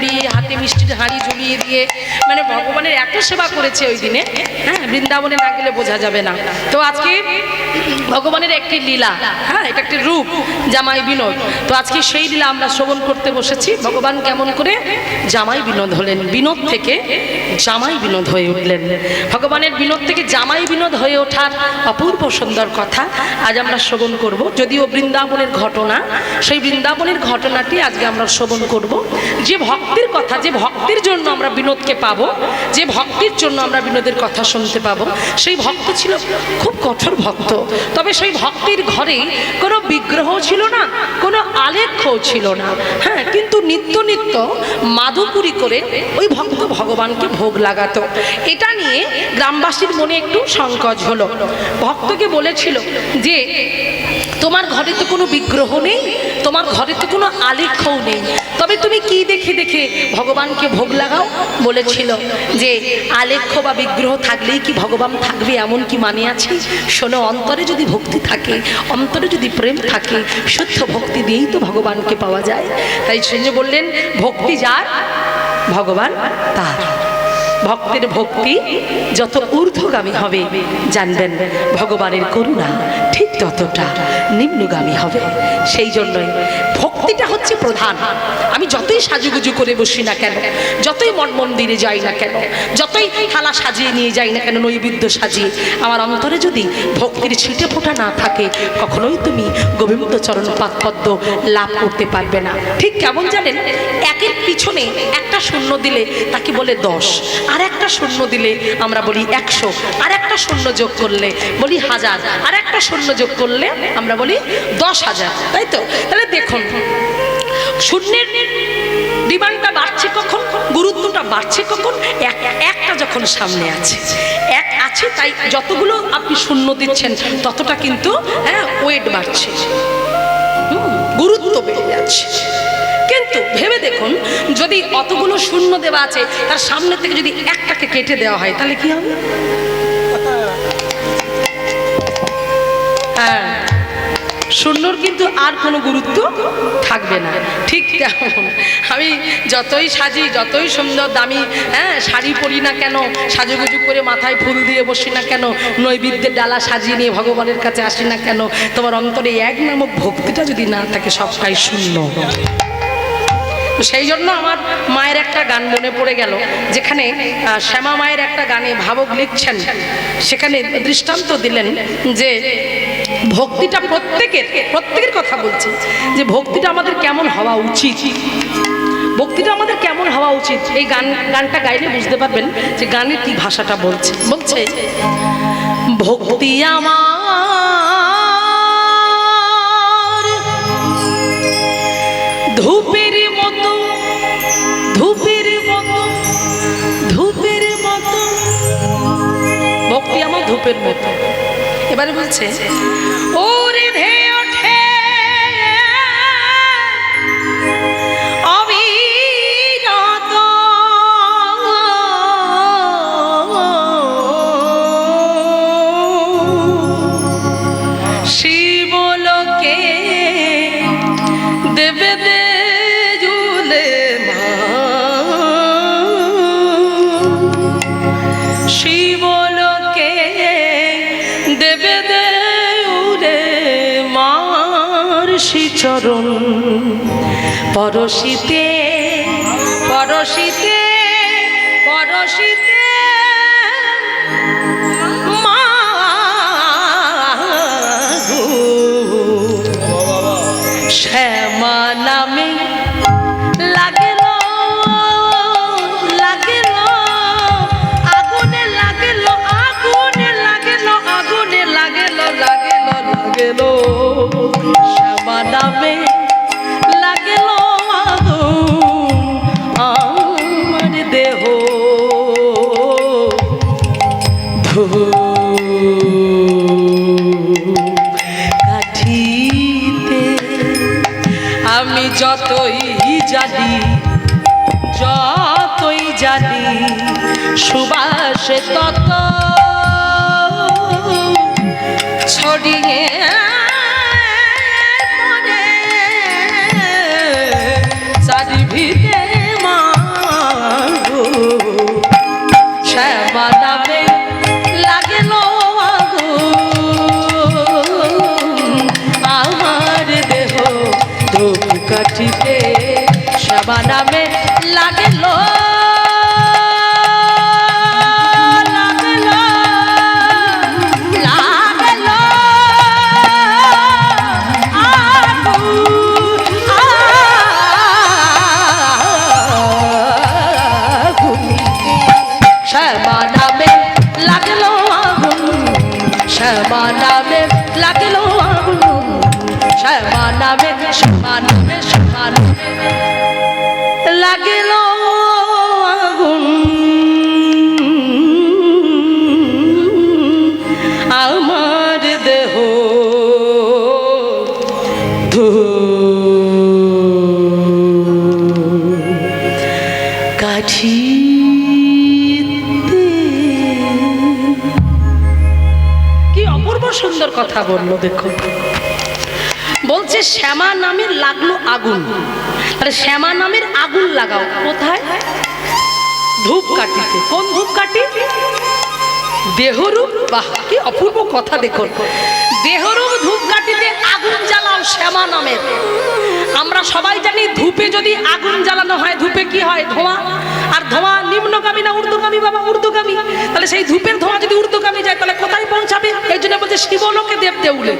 পরিয়ে হাতে মিষ্টির হাঁড়ি ঝুলিয়ে দিয়ে মানে ভগবানের এত সেবা করেছে ওই দিনে। হ্যাঁ, বৃন্দাবনে না গেলে বোঝা যাবে না। তো আজকে ভগবানের একটি লীলা, হ্যাঁ, এটা একটি রূপ জামাই বিনোদ। তো আজকে সেই লীলা আমরা শ্রবণ করতে বসেছি। ভগবান কেমন করে জামাই বিনোদ হলেন, বিনোদ থেকে জামাই বিনোদ হয়ে উঠলেন। ভগবানের বিনোদ থেকে জামাই বিনোদ হয়ে ওঠার অপূর্ব সুন্দর কথা আজ আমরা শ্রবণ করব। যদিও বৃন্দাবনের ঘটনা, সেই বৃন্দাবনের ঘটনাটি আজকে আমরা শ্রবণ করব। যে ভক্তির কথা, যে ভক্তির জন্য আমরা বিনোদকে পাবো, যে ভক্তির জন্য আমরা বিনোদের কথা শুনতে পাবো, সেই ভক্ত ছিল খুব কঠোর ভক্ত। তবে সেই ভক্তির ঘরে কোনো বিগ্রহ ছিল না, কোনো আলেখ্যও ছিল না। হ্যাঁ, কিন্তু নিত্য নিত্য মাদুপুরি করে ওই ভক্ত ভগবানকে ভোগ লাগাতো। এটা নিয়ে গ্রামবাসীর মনে একটু সংকোচ হলো। ভক্তকে বলেছিল যে তোমার ঘরে তো কোনো বিগ্রহ নেই, তোমার ঘরে তো কোনো আলেখ্যও নেই, তবে তুমি কি দেখে দেখে ভগবানকে ভোগ লাগাও? বলেছিল যে আলেখ্য বা বিগ্রহ থাকলেই কি ভগবান থাকবে এমন কি মানে আছে? শোনো, অন্তরে যদি ভক্তি থাকে, অন্তরে যদি প্রেম থাকে, শুদ্ধ ভক্তি দিয়েই তো ভগবানকে পাওয়া যায়। তাই সে বললেন, ভক্তি যার ভগবান তার। ভক্তের ভক্তি যত ঊর্ধ্বগামী হবে, জানবেন ভগবানের করুণা ঠিক ততটা নিম্নগামী হবে। সেই জন্যই ভক্তিটা হচ্ছে প্রধান। আমি যতই সাজুগুজু করে বসি না কেন, যতই মঠ মন্দিরে যাই না কেন, যতই থালা সাজিয়ে নিয়ে যাই না কেন, নৈবেদ্য সাজিয়ে, আমার অন্তরে যদি ভক্তির ছিটে ফোঁটা না থাকে, কখনোই তুমি গোবিন্দ চরণ পাদপদ্ম লাভ করতে পারবে না। ঠিক কেমন জানেন, একের পিছনে একটা শূন্য দিলে তাকে বলে 10, আর একটা শূন্য দিলে আমরা বলি 100, আর একটা শূন্য যোগ করলে বলি 1000, আর একটা শূন্য যোগ করলে আমরা বলি 10,000, তাই তো? তাহলে দেখুন, শূন্যের ডিমান্ডটা বাড়ছে কখন, গুরুত্বটা বাড়ছে কখন? একটা যখন সামনে আছে, এক আছে, তাই যতগুলো আপনি শূন্য দিচ্ছেন ততটা কিন্তু ওয়েট বাড়ছে, গুরুত্ব বেড়ে যাচ্ছে। কিন্তু ভেবে দেখুন, যদি অতগুলো শূন্য দেওয়া আছে, তার সামনে থেকে যদি একটাকে কেটে দেওয়া হয়, তাহলে কি হবে? হ্যাঁ, শূন্যর কিন্তু আর কোনো গুরুত্ব থাকবে না। ঠিক তেমন আমি যতই সাজি, যতই সুন্দর দামি শাড়ি পরি না কেন, সাজুগুজু করে মাথায় ফুল দিয়ে বসি না কেন, নৈবেদ্যের ডালা সাজিয়ে নিয়ে ভগবানের কাছে আসি না কেন, তোমার অন্তরে এক নামক ভক্তিটা যদি না থাকে, সবটাই শূন্য। সেই জন্য আমার মায়ের একটা গান মনে পড়ে গেল, যেখানে শ্যামা মায়ের একটা গানে ভাবক লিখছেন, সেখানে দৃষ্টান্ত দিলেন যে ভক্তিটা প্রত্যেকের কথা বলছি, যে ভক্তিটা আমাদের কেমন হওয়া উচিত, ভক্তিটা আমাদের কেমন হওয়া উচিত। এই গানটা গাইলে বুঝতে পারবেন যে গানের কি ভাষাটা বলছে। ভক্তি আমার ধূপের মতো, ধূপের মতো, ধূপের মতো, ভক্তি আমার ধূপের মতো। এবারে বলছে, ওরে ধে ওঠে অবিরত, শিবলোকে দেবে দেজুলে মা, শিবলোকে দেবে দেউরে মার শ্রীচরণ, পরশিতে পরশিতে পরশিতে মা শ্যামা নামে লাগেল, লাগেল আগুনে, লাগেল আগুনে, লাগেল আগুনে, লাগেল লাগেল লাগেল শ্যামা নামে লাগেল আগুন আমার দেহ কাঠিতে। আমি যতই জানি, যতই জানি, সুবাসে তত ছড়িয়ে পড়ে চারিভিতে মা। নামে লাগলো শ্যামা নামে লাগলো আগুন শ্যামা নামে লাগলো আগুন শ্যামা নামে শ্যামা নামে শ্যামা নামে লাগলো আগুন আমার দেহ কাঠি সুন্দর কথা বললো দেখো বলছে শ্যামা নামের লাগলো আগুন তাহলে শ্যামা নামের আগুন লাগাও কোথায় ধূপকাঠিতে কোন ধূপকাঠি দেহরূপ বাহ কি অপূর্ব কথা দেখো দেহরূপ ধূপকাঠিতে আগুন জ্বালাও শ্যামা নামের আমরা সবাই জানি ধূপে যদি আগুন জ্বালানো হয় ধূপে কি হয় ধোঁয়া আর ধোঁয়া নিম্নগামী না ঊর্ধ্বগামী বাবা ঊর্ধ্বগামী তাহলে সেই ধূপের ধোঁয়া যদি ঊর্ধ্বগামী যায় তাহলে কোথায় পৌঁছাবে এই জন্য বলছে শিবলোকে দেব দেউলে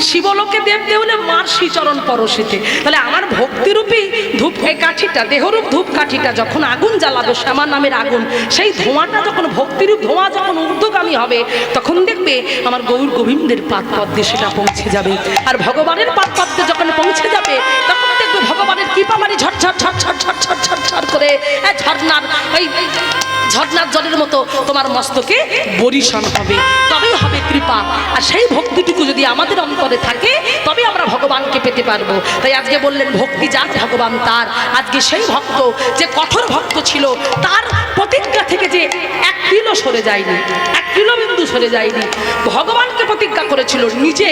শিবলোকে দেব দেউলে মার শ্রীচরণ পরশিতে তাহলে আমার ভক্তিরূপী ধূপ এই কাঠিটা দেহরূপ ধূপ কাঠিটা যখন আগুন জ্বালাবে শ্যামা নামের আগুন সেই ধোঁয়াটা যখন ভক্তিরূপ ধোঁয়া যখন ঊর্ধ্বগামী হবে তখন দেখবে আমার গৌর গোবিন্দের পাদ পদ্মে সেটা পৌঁছে যাবে আর ভগবানের পাদ পদ্মে যখন পৌঁছে যাবে তখন দেখবে ভগবানের কৃপা মানে ঝটঝট ঝটঝট ঝটঝট ঝটঝট করে ঝর্ণার ওই ঝর্ণার জলের মতো তোমার মস্তকে বরিশন হবে তবেই হবে কৃপা আর সেই ভক্তিটুকু যদি আমাদের অন্তরে থাকে তবে আমরা ভগবানকে পেতে পারবো তাই আজকে বললেন ভক্তি যার ভগবান তার আজকে সেই ভক্ত যে কঠোর ভক্ত ছিল তার প্রতিজ্ঞা থেকে যে 1 কিলো সরে যায়নি 1 কিলো বিন্দু সরে যায়নি ভগবানকে প্রতিজ্ঞা করেছিল নিজে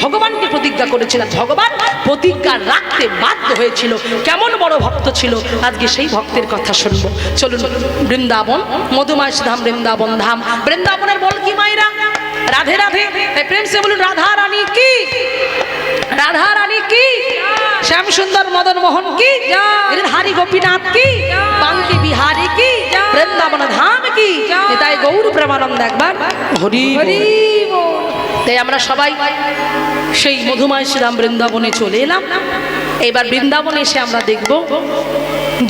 ভগবানকে প্রতিজ্ঞা করেছিল ভগবান প্রতিজ্ঞা রাখতে বাধ্য হয়েছিল কেমন বড় ভক্ত ছিল আজকে সেই ভক্তের কথা শুনবো চলুন বৃন্দাবন মধুমাস ধাম বৃন্দাবন ধাম বৃন্দাবনের বল কি মায়েরা রাধে রাধে প্রেম সে বলুন রাধা রানী কি রাধা রানী কি শ্যাম সুন্দর মদন মোহন কি হরি গোপীনাথ কি বাঙ্কি বিহারী কি বৃন্দাবন ধাম কি তাই গৌর প্রেমানন্দ একবার হরি হরি তাই আমরা সবাই সেই মধুমায় শ্রীরাম বৃন্দাবনে চলে এলাম এবার বৃন্দাবনে এসে আমরা দেখব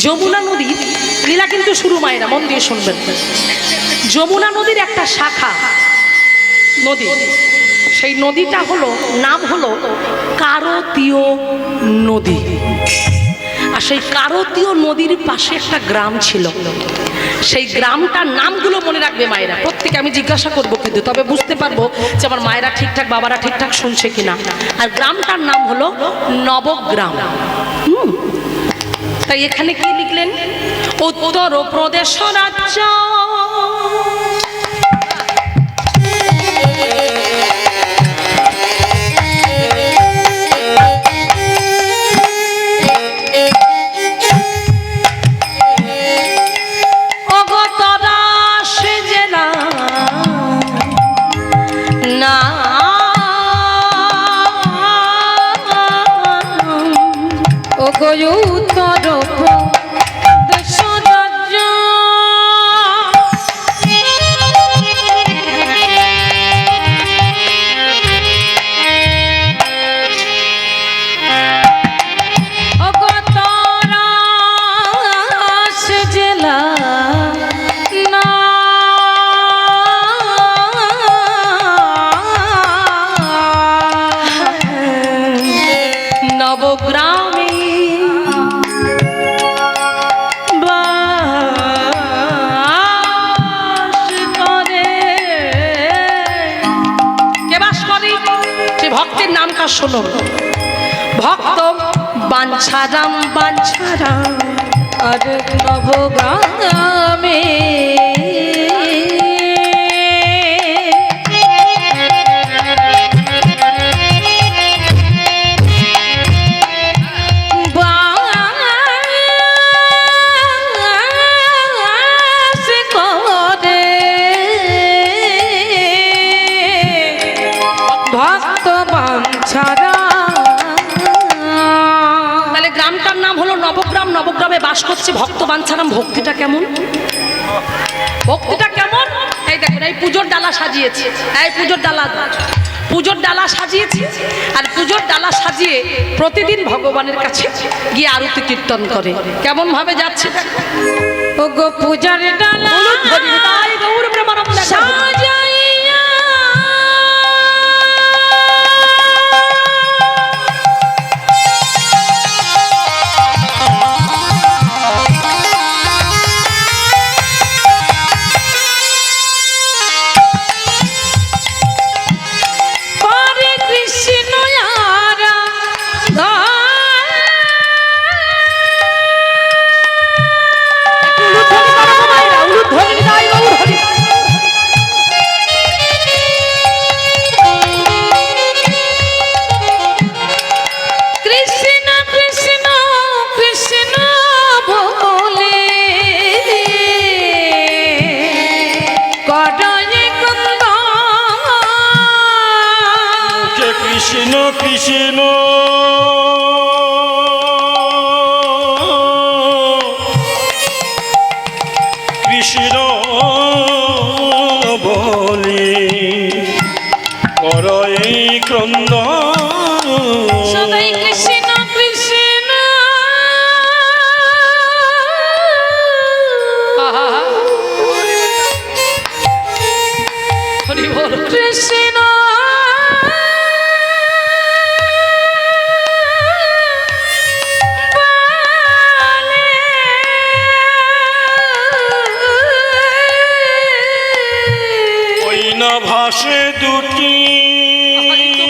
যমুনা নদীর লীলা কিন্তু শুরু মায়েরা মন দিয়ে শুনবেন যমুনা নদীর একটা শাখা নদী সেই নদীটা হলো নাম হলো কারতীয় নদী আর সেই কারতীয় নদীর পাশে একটা গ্রাম ছিল সেই গ্রামটার নামগুলো মনে রাখবে মায়েরা প্রত্যেকে আমি জিজ্ঞাসা করবো কিন্তু তবে বুঝতে পারবো যে আমার মায়েরা ঠিকঠাক বাবারা ঠিকঠাক শুনছে কিনা আর গ্রামটার নাম হলো নবগ্রাম তাই এখানে কি লিখলেন উত্তর প্রদেশ রাজ্য শোনো ভক্ত বাঞ্ছারাম বাঞ্ছারাম আর নবগ্রামে বাস করছে ভক্ত বাঞ্ছারাম। ভক্তিটা কেমন, ভক্তিটা কেমন? এই দেখুন, এই পুজোর ডালা সাজিয়েছে, এই পুজোর ডালা সাজিয়েছে। আর পুজোর ডালা সাজিয়ে প্রতিদিন ভগবানের কাছে গিয়ে আরতি কীর্তন করে। কেমন ভাবে যাচ্ছে ও গো পূজার ডালা গৌর প্রেমানন্দ সাজাইয়া কৃষ্ণ কৃষ্ণ বলে করই ক্রন্দ সদাই কৃষ্ণ কৃষ্ণ হরি বল কৃষ্ণ ভাসে দুটি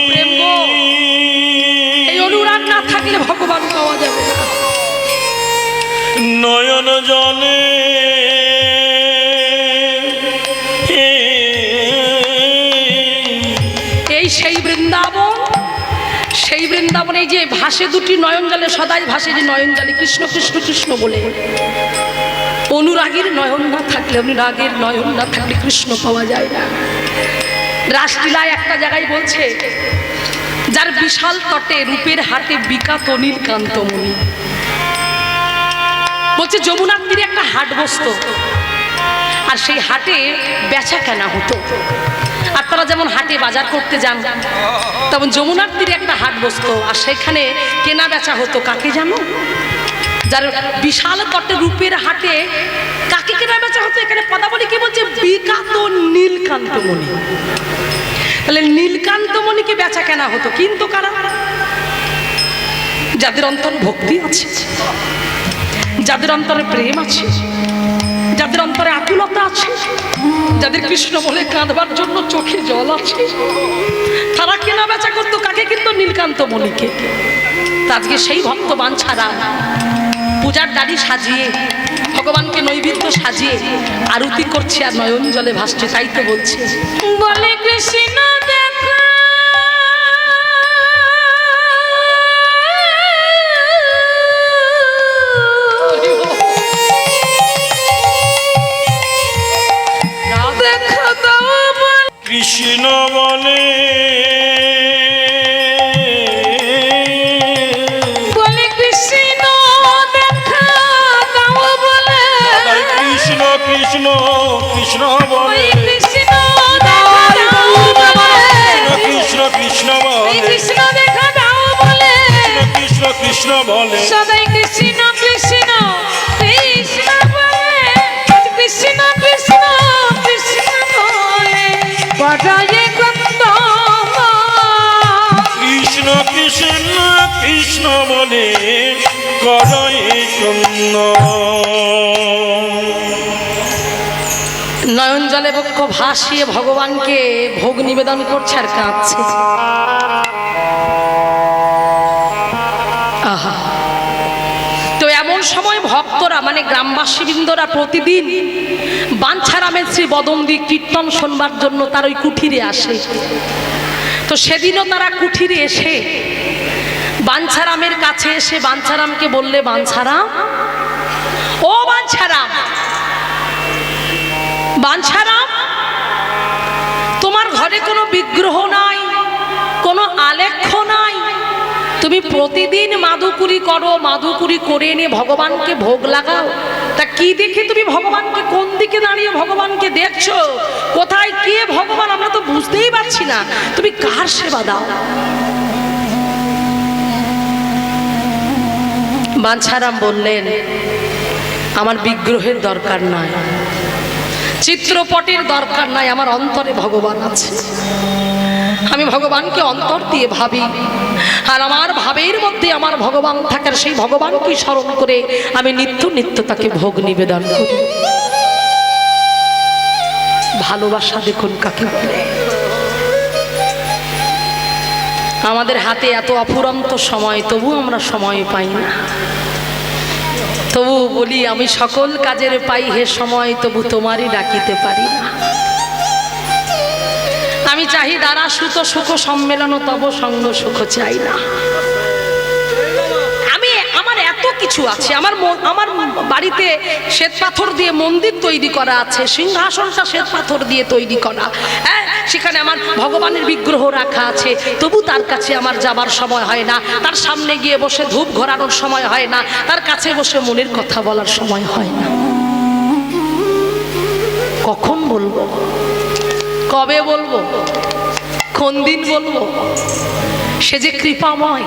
প্রেম গো, এই অনুরাগ না থাকলে ভগবান পাওয়া যাবে না। নয়ন জলে এই সেই বৃন্দাবন, সেই বৃন্দাবনে যে ভাসে দুটি নয়ন জলে, সদাই ভাসে যে নয়ন জলে কৃষ্ণ কৃষ্ণ কৃষ্ণ বলে। অনুরাগের নয়ন না থাকলে, অনুরাগের নয়ন না থাকলে কৃষ্ণ পাওয়া যায় না। রাসলীলায় একটা জায়গায় বলছে, যার বিশাল তটে রূপের হাটে বিকাত নীলকান্তমণি। বলছে যমুনার তীরে একটা হাট বসতো, আর সেই হাটে বেচা কেনা হতো। আপনারা যেমন হাটে বাজার করতে যান, তেমন যমুনার তীরে একটা হাট বসতো, আর সেখানে কেনা বেচা হতো। কাকে জানো? যার বিশাল তটে রূপের হাটে কাকে কেনা বেচা হতো? এখানে পদাবলী কি বলছে? বিকাত নীলকান্তমণি। তাহলে নীলকান্তমণিকে বেচা কেনা হতো। কিন্তু কারা? যাদের অন্তরে ভক্তি আছে, যাদের অন্তরে প্রেম আছে, যাদের অন্তরে আকুলতা আছে, যাদের কৃষ্ণ বলে কাঁদবার জন্য চোখে জল আছে, তারা কেনা বেচা করতো কাকে? কিন্তু নীলকান্তমণিকে। আজকে সেই ভক্ত বাঞ্ছারা পূজার ডালি সাজিয়ে, ভগবানকে নৈবেদ্য সাজিয়ে আরতি করছে আর নয়ন জলে ভাসছে। তাই তো বলছে, বলে কৃষ্ণ দেখো দেখো দাও কৃষ্ণ বলে কৃষ্ণ কৃষ্ণ বলে কৃষ্ণ কৃষ্ণ বলে কৃষ্ণ দেখা দাও বলে কৃষ্ণ কৃষ্ণ বলে সদাই কৃষ্ণ কৃষ্ণ কৃষ্ণ বলে কৃষ্ণ কৃষ্ণ কৃষ্ণ বলে বড়ায়ে গন্ধ কৃষ্ণ কৃষ্ণ কৃষ্ণ বলে করয়ে কন্দ। নয়ন জলে বক্ষ ভাসিয়ে ভগবানকে ভোগ নিবেদন করছে আর কাঁদছে। আহা, তো এমন সময় ভক্তরা মানে গ্রামবাসী বৃন্দরা প্রতিদিন বাঞ্ছারামের শ্রী বদন্দি কীর্তন শোনবার জন্য তার ওই কুঠিরে আসে। তো সেদিনও তারা কুঠিরে এসে বাঞ্ছারামের কাছে এসে বাঞ্ছারামকে বললে, বাঞ্ছারাম, ও বাঞ্ছারাম, বাঞ্ছারাম, তোমার ঘরে কোনো বিগ্রহ নাই, কোনো আলেখ্য নাই, তুমি প্রতিদিন মাদুকুরি করো, মাদুকুরি করে এনে ভগবানকে ভোগ লাগাও, তা কি দেখে তুমি ভগবানকে, কোন দিকে দাঁড়িয়ে ভগবানকে দেখছো, কোথায় কে ভগবান আমরা তো বুঝতেই পারছি না। তুমি কার সেবা দাও? বাঞ্ছারাম বললেন, আমার বিগ্রহের দরকার নাই, চিত্রপটের দরকার নাই, আমার অন্তরে ভগবান আছে। আমি ভগবানকে অন্তর দিয়ে ভাবি, আর আমার ভাবের মধ্যে আমার ভগবান থাকার সেই ভগবানকে স্মরণ করে আমি নিত্য নিত্য তাকে ভোগ নিবেদন করি। ভালোবাসা দেখুন কাকে বলে। আমাদের হাতে এত অফুরন্ত সময়, তবু আমরা সময় পাই না। তবু বলি, আমি সকল কাজের পাই হে সময়, তবু তোমারই ডাকিতে পারি না। আমি চাহি দ্বারা সুত সুখ সম্মেলন, তব সঙ্গ সুখ চাই না। আমার এত কিছু আছে, আমার বাড়িতে শ্বেত পাথর দিয়ে মন্দির তৈরি করা আছে, সিংহাসনটা শ্বেত পাথর দিয়ে তৈরি করা, হ্যাঁ, সেখানে আমার ভগবানের বিগ্রহ রাখা আছে, তবু তার কাছে আমার যাবার সময় হয় না, তার সামনে গিয়ে বসে ধূপ ঘোরানোর সময় হয় না, তার কাছে বসে মনের কথা বলার সময় হয় না। কখন বলবো, কবে বলবো, কোন দিন বলবো? সে যে কৃপাময়,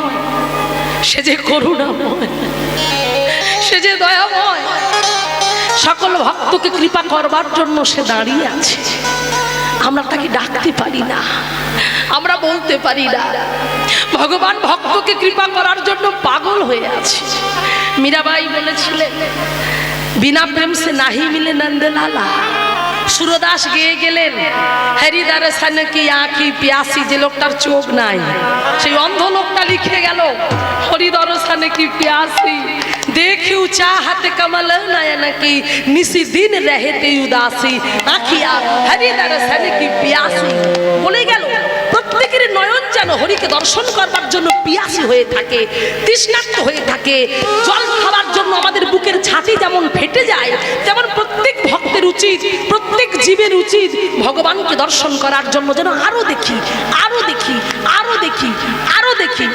সে যে করুণাময়, সে যে দয়াময়, সকল ভক্তকে কৃপা করবার জন্য সে দাঁড়িয়ে আছে। আমরা তাকে ডাকতে পারি না, আমরা বলতে পারি না। ভগবান ভক্তকে কৃপা করার জন্য পাগল হয়ে আছে। মীরাবাই বলেছিলেন, বিনা প্রেম সে নাহি মিলে নন্দলালা। সুরদাস গেয়ে গেলেন, হরি দর্শন কি আঁখি পিয়াসি, যে লোকটার চোখ নাই, সেই অন্ধ লোকটা লিখে গেল, হরি দর্শন কি পিয়াসি, देखियो चाहत कमल नयन की, निसी दिन रहते उदासी, आँखिया हरि दर्शन की पियासी। বলে গেল, প্রত্যেকের নয়ন যেন হরিকে দর্শন করবার জন্য পিয়াসী হয়ে থাকে, তৃষ্ণার্ত হয়ে থাকে। জল খাওয়ার জন্য আমাদের বুকের ছাতি যেমন ফেটে যায়, তেমন প্রত্যেক ভক্তের উচিত, প্রত্যেক জীবের উচিত ভগবানকে দর্শন করার জন্য যেন আরো দেখি, আরো দেখি, আরো দেখি, আরো দেখি।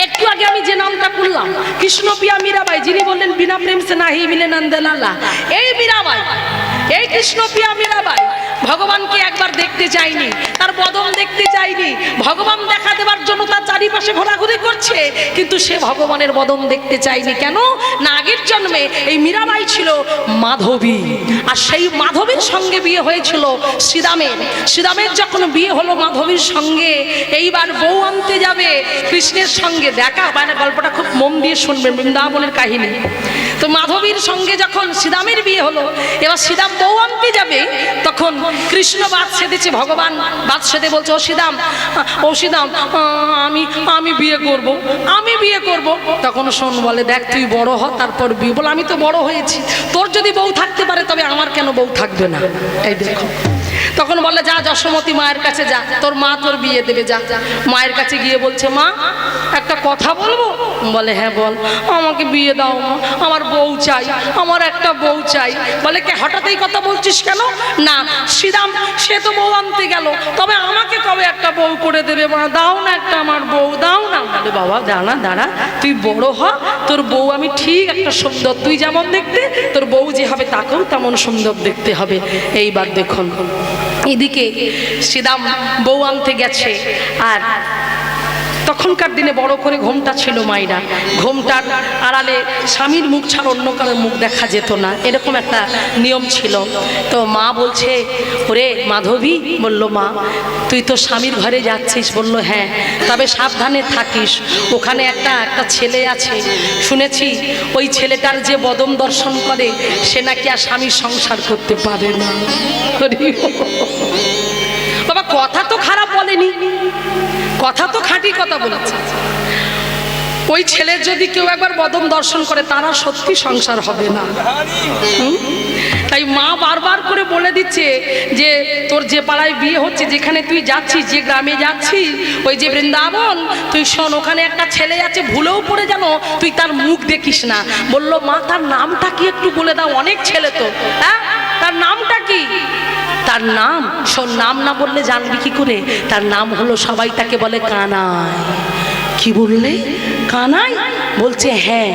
একটু আগে আমি যে নামটা করলাম, কৃষ্ণপ্রিয়া মীরাবাই, যিনি বললেন বিনা প্রেম সে নাহি মিলে নন্দলালা, এই মীরাবাই, এই কৃষ্ণপ্রিয়া মীরাবাই ভগবানকে একবার দেখতে চাইনি, তার বদন দেখতে চাইনি। ভগবান দেখা দেবার জন্য তার চারিপাশে ঘোরাঘুরি করছে, কিন্তু সে ভগবানের বদন দেখতে চাইনি। কেন না, আগের জন্মে এই মীরাবাই ছিল মাধবী, আর সেই মাধবীর সঙ্গে বিয়ে হয়েছিল শ্রীরামের। শ্রীরামের যখন বিয়ে হলো মাধবীর সঙ্গে, এইবার বউ আনতে যাবে কৃষ্ণের সঙ্গে দেখা, মানে গল্পটা খুব মন দিয়ে শুনবেন, বৃন্দাবনের কাহিনী। তো মাধবীর সঙ্গে যখন শ্রীরামের বিয়ে হলো, এবার শ্রীরাম বউ আনতে যাবে, তখন কৃষ্ণ বাদ সেধেছে, ভগবান বাদ সেধে বলছে, ও শ্রীরাম আমি বিয়ে করব, আমি বিয়ে করব। তখন শোন বলে, দেখ তুই বড় হ, তারপর বিয়ে। বলে, আমি তো বড় হয়েছি, তোর যদি বউ থাকতে পারে তবে আমার কেন বউ থাকবে না? এই দেখো, তখন বলে, যা যশোমতী মায়ের কাছে যা, তোর মা তোর বিয়ে দেবে, যা। মায়ের কাছে গিয়ে বলছে, মা একটা কথা বলবো? বলে, হ্যাঁ বল। আমাকে বিয়ে দাও মা, আমার বউ চাই, আমার একটা বউ চাই। বলে, কে হঠাৎ এই কথা বলছিস কেন? না, শ্রীরাম সে তো বউ আনতে গেল, তবে আমাকে কবে একটা বউ করে দেবে মা, দাও না একটা আমার বউ, দাও না। বলে, বাবা দাঁড়া দাঁড়া, তুই বড় হ, তোর বউ আমি ঠিক একটা সুন্দর, তুই যেমন দেখতে তোর বউ যে হবে তাকেও তেমন সুন্দর দেখতে হবে। এইবার দেখুন, এদিকে শ্রীরাম বউ আনতে গেছে, আর তখনকার দিনে বড় করে ঘোমটা ছিল মায়েরা, ঘোমটার আড়ালে স্বামীর মুখ ছাড়া অন্য কারোর মুখ দেখা যেত না, এরকম একটা নিয়ম ছিল। তো মা বলছে, ওরে মাধবী, বলল, মা তুই তো স্বামীর ঘরে যাচ্ছিস? বলল, হ্যাঁ, তবে সাবধানে থাকিস, ওখানে একটা ছেলে আছে, শুনেছি ওই ছেলেটার যে বদন দর্শন করে সে নাকি আর স্বামীর সংসার করতে পারে না। বাবা, কথা তো খারাপ বলেনি, কথা তো খাঁটি কথা বলেছে। ওই ছেলের যদি কেউ একবার বদন দর্শন করে, তারা সত্যি সংসার হবে না। তাই মা বারবার করে বলে দিচ্ছে যে তোর যে পাড়ায় বিয়ে হচ্ছে, যেখানে তুই যাচ্ছিস, যে গ্রামে যাচ্ছিস, ওই যে বৃন্দাবন, তুই শোন, ওখানে একটা ছেলে আছে, ভুলেও পড়ে যেন তুই তার মুখ দেখিস না। বলল, মা তার নামটা কি একটু বলে দাও, অনেক ছেলে তো, হ্যাঁ তার নামটা কি? তার নাম শোন, নাম না বললে জানবি কি করে? তার নাম হলো, সবাই তাকে বলে কানাই। কি বললে? কানাই? বলছে হ্যাঁ।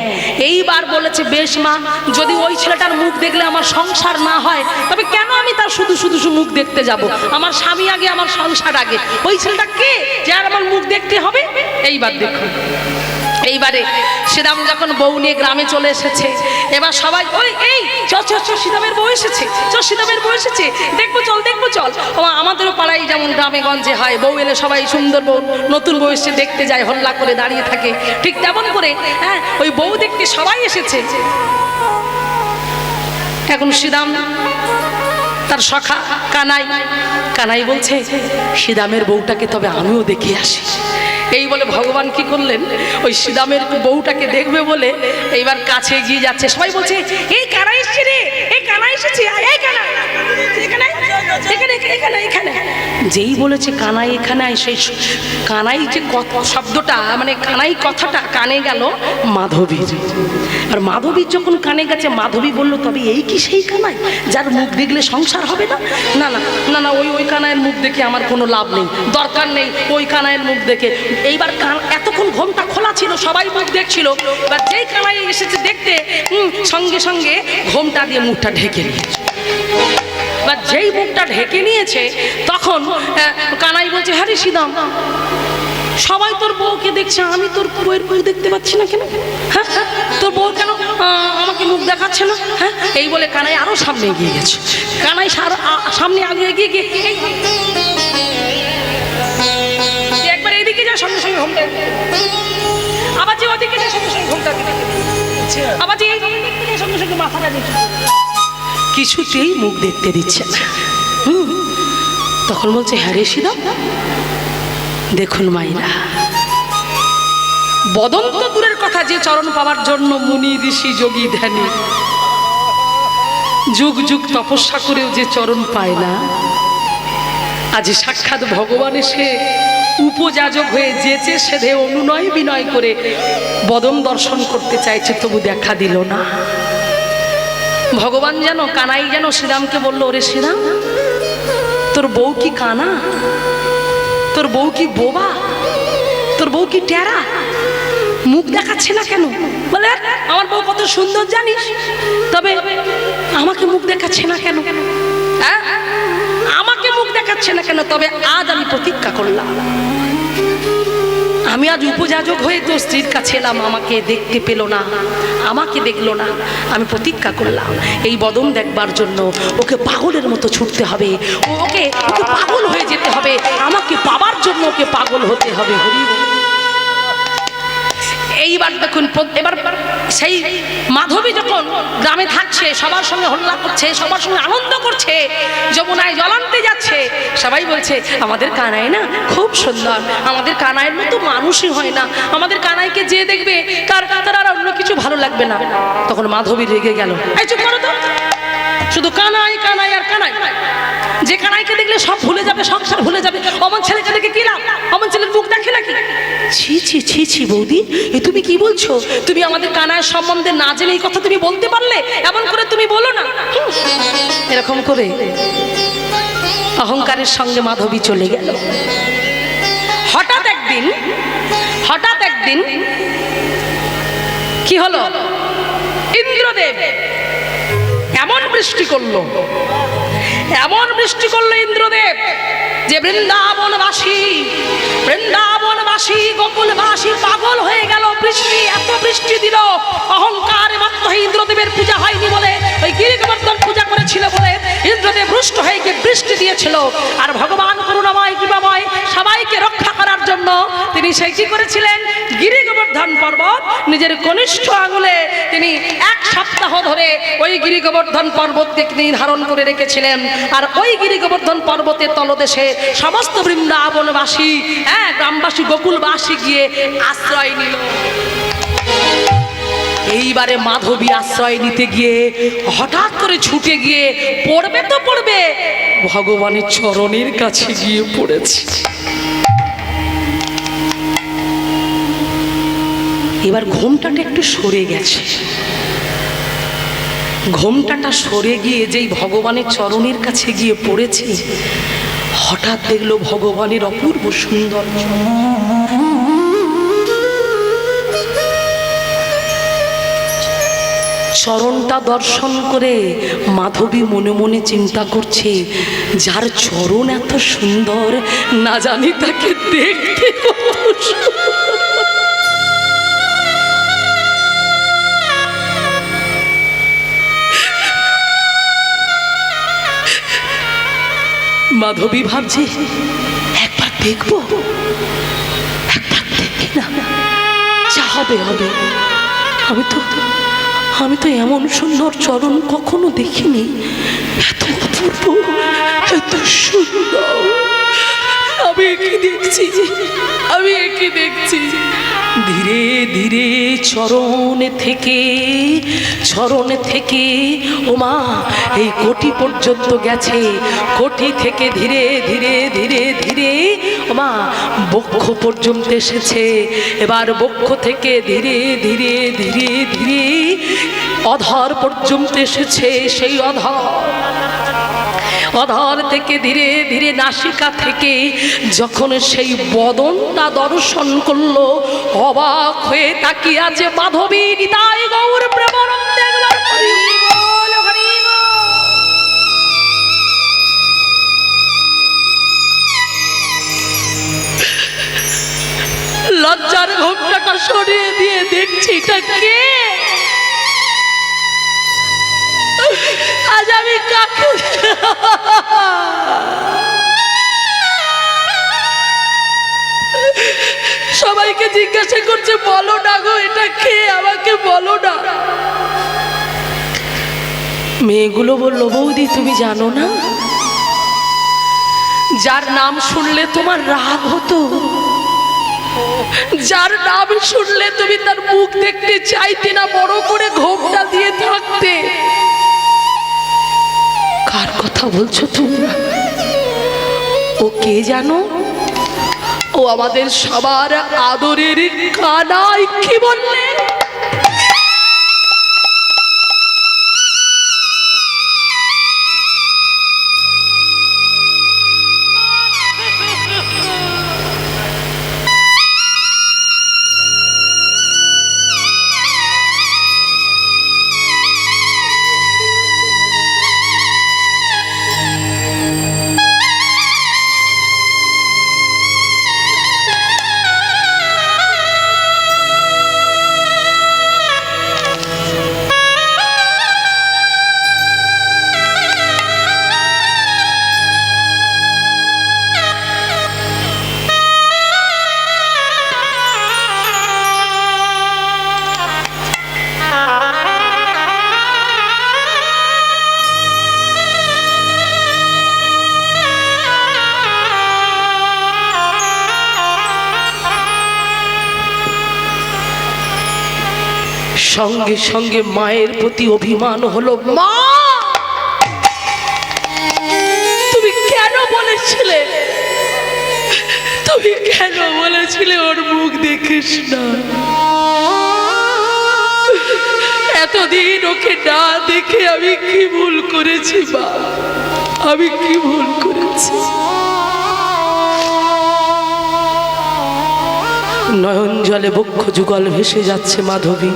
এইবার বলেছে বেশ মা, যদি ওই ছেলেটার মুখ দেখলে আমার সংসার না হয়, তবে কেন আমি তার শুধু শুধু মুখ দেখতে যাব? আমার স্বামী আগে, আমার সংসার আগে। ওই ছেলেটা কে যে আর আমার মুখ দেখতে হবে? এইবার দেখুন, এইবারে শ্রীরাম যখন বউ নিয়ে গ্রামে চলে এসেছে, এবার সবাই ওই এই চল চল চল, শ্রীরামের বউ এসেছে, চল শ্রীরামের বউ এসেছে, দেখবো চল দেখবো চল। আমাদেরও পাড়ায় যেমন গ্রামে গঞ্জে হয়, বউ এলে সবাই সুন্দর বউ, নতুন বউ এসে দেখতে যায়, হল্লা করে দাঁড়িয়ে থাকে, ঠিক তেমন করে হ্যাঁ ওই বউ দেখতে সবাই এসেছে। এখন শ্রীরাম তার সখা কানাই, কানাই বলছে শ্রীরামের বউটাকে তবে আমিও দেখে আসি। এই বলে ভগবান কি করলেন, ওই শ্রীরামের বউটাকে দেখবে বলে এইবার কাছে এগিয়ে যাচ্ছে। সবাই বলছে এই কানা এসছে রে, এই কানা এসেছে, এই কানা এখানে এখানে এখানে এখানে। যেই বলেছে কানাই এখানে, সেই কানাই যে শব্দটা মানে কানাই কথাটা কানে গেল মাধবীর। আর মাধবীর যখন কানে গেছে, মাধবী বলল তবে এই কি সেই কানাই যার মুখ দেখলে সংসার হবে না? না না না না, ওই কানাইয়ের মুখ দেখে আমার কোনো লাভ নেই, দরকার নেই ওই কানাইয়ের মুখ দেখে। এইবার এতক্ষণ ঘোমটা খোলা ছিল, সবাই মুখ দেখছিল। এবার যেই কানাই এসেছে দেখতে, সঙ্গে সঙ্গে ঘোমটা দিয়ে মুখটা ঢেকে নিয়েছে। এবার যেই মুখটা ঢেকে নিয়েছে, তখন কানাই বলছে হ্যাঁ রে শ্রীরাম, সবাই তোর বউকে দেখছে, আমি তোর বউয়ের বউ দেখতে পাচ্ছি না কেন? হ্যাঁ তোর বউ কেন আমাকে মুখ দেখাচ্ছে না? হ্যাঁ এই বলে কানাই আরো সামনে এগিয়ে গেছে। কানাই সামনে আগে এগিয়ে গিয়ে একবার এইদিকে যায়, সঙ্গে সঙ্গে ঘোমটা, আবার যে ওদিকে যায় সঙ্গে সঙ্গে ঘোমটা, আবার যে এইদিকে যায় সঙ্গে সঙ্গে মাথাটা দিচ্ছে, কিছুতেই মুখ দেখতে দিচ্ছে না। তখন বলছে হ্যাঁ রে শ্রীরাম, দেখুন মাইরা, বদন তো দূরের কথা, যে চরণ পাওয়ার জন্য মুনি ঋষি যোগী ধ্যানী যুগ যুগ তপস্যা করেও যে চরণ পায় না, আজ সাক্ষাৎ ভগবান এসে উপযাজক হয়ে যেচে সেধে অনুনয় বিনয় করে বদন দর্শন করতে চাইছে, তবু দেখা দিল না। ভগবান যেন কানাই যেন শ্রীরামকে বলল, ওরে শ্রীরাম, তোর বউ কি কানা? তোর বউ কি বোবা? তোর বউ কি টেরা? মুখ দেখাচ্ছে না কেন? বলে আমার বউ কত সুন্দর জানিস, তবে আমাকে মুখ দেখাচ্ছে না কেন? হ্যাঁ আমাকে মুখ দেখাচ্ছে না কেন? তবে আজ আমি প্রতিজ্ঞা করলাম, আমি আজ উপযাজক হয়ে তো স্ত্রীর কাছে এলাম, আমাকে দেখতে পেল না, আমাকে দেখলো না। আমি প্রতিজ্ঞা করলাম এই বদন দেখবার জন্য ওকে পাগলের মতো ছুটতে হবে, ওকে পাগল হয়ে যেতে হবে, আমাকে পাবার জন্য ওকে পাগল হতে হবে। হরি এইবার দেখুন, এবার সেই মাধবী যখন গ্রামে থাকছে, সবার সঙ্গে হল্লা করছে, সবার সঙ্গে আনন্দ করছে, যমুনায় জল আনতে যাচ্ছে, সবাই বলছে আমাদের কানাই না খুব সুন্দর, আমাদের কানাইয়ের মতো মানুষই হয় না, আমাদের কানাইকে যে দেখবে তার আর অন্য কিছু ভালো লাগবে না। তখন মাধবী রেগে গেল, এই চুপ করো তো, শুধু কানাই কানাই আর কানাই, যে কানাইকে দেখলে সব ভুলে যাবে, সংসার ভুলে যাবে, অমন ছেলেকে দেখে কি লাভ? অমন ছেলের মুখ দেখে নাকি? ছি ছি ছি ছি বৌদি, এ তুমি কি বলছো? তুমি আমাদের কানাইয়ের সম্বন্ধে না জেনে এই কথা তুমি বলতে পারলে? এমন করে তুমি বলো না। এরকম করে অহংকারের সঙ্গে মাধবী চলে গেল। হঠাৎ একদিন কি হলো, ইন্দ্রদেব এমন বৃষ্টি করলো ইন্দ্রদেব, যে বৃন্দাবনবাসী গোকুলবাসী পাগল হয়ে গেল। বৃষ্টি, এত বৃষ্টি দিল, অহংকারে মত্ত হয়ে ইন্দ্রদেবের পূজা হয়নি বলে, ওই গিরি গোবর্ধন পূজা করেছিল বলে ইন্দ্রদেব রুষ্ট হয়ে গিয়ে বৃষ্টি দিয়েছিল। আর ভগবান করুণাময় কৃপাময় সবাইকে রক্ষা করার জন্য তিনি সেই কি করেছিলেন, গিরি গোবর্ধন পর্বত নিজের কনিষ্ঠ আঙুলে তিনি 1 সপ্তাহ ধরে ওই গিরি গোবর্ধন পর্বতকে তিনি ধারণ করে রেখেছিলেন। আর ওই গিরি গোবর্ধন পর্বতের তলদেশে সমস্ত বৃন্দাবনবাসী, গ্রামবাসী, গোকুলবাসী গিয়ে আশ্রয় নিল। এইবারে মাধবী আশ্রয় নিতে গিয়ে হঠাৎ করে ছুটে গিয়ে পড়বে তো পড়বে, ভগবানের চরণের কাছে গিয়ে পড়েছে। এবার ঘোমটাটা একটু সরে গেছে, ঘোমটাটা সরে গিয়ে যেই ভগবানের চরণের কাছে গিয়ে পড়েছে, হঠাৎ দেখলো ভগবানের অপূর্ব সুন্দর। চরণটা দর্শন করে মাধবী মনে মনে চিন্তা করছে, যার চরণ এত সুন্দর, না জানি তাকে দেখতে কত সুন্দর। মাধবী ভাবছে, একবার দেখবো, একবার দেখি না, যা হবে হবে। আমি তো এমন সুন্দর চরণ কখনো দেখিনি, এত অপূর্ব, এত সুন্দর। আমি একে দেখছি। ধীরে ধীরে চরণ থেকে ওমা এই কোটি পর্যন্ত গেছে। কোটি থেকে ধীরে ধীরে ধীরে ধীরে ওমা বক্ষ পর্যন্ত এসেছে। এবার বক্ষ থেকে ধীরে ধীরে ধীরে ধীরে অধর পর্যন্ত এসেছে। সেই অধর থেকে ধীরে ধীরে নাসিকা থেকে যখন সেই বদনটা দর্শন করলো, অবাক হয়ে তাকিয়ে আছে মাধবী। নিতাই গৌর প্রেমানন্দে একবার হরি বল, হরি বল। লজ্জার ঘোমটাটা সরিয়ে দিয়ে দেখছি এটা কে? আজ আমি কাকে সবাইকে জিজ্ঞাসা করছে, বলো না গো এটা কে, আমাকে বলো না। মেয়েগুলো বলল, বৌদি তুমি জানো না, যার নাম শুনলে তোমার রাগ হতো, যার নাম শুনলে তুমি তার মুখ দেখতে চাইতে না, বড় করে ঘোমটা দিয়ে থাকতে। কার কথা বলছো তোমরা? ও কে জানো? ও আমাদের সবার আদরের কানাই। কি বললে? সঙ্গে সঙ্গে মায়ের প্রতি অভিমান হলো। মা, তুমি কেন বলেছিলে ওর মুখ দেখিস না? এতদিন ওকে না দেখে আমি কি ভুল করেছি মা, আমি কি ভুল করেছি? নয়ন জলে বক্ষ যুগল ভেসে যাচ্ছে মাধবী।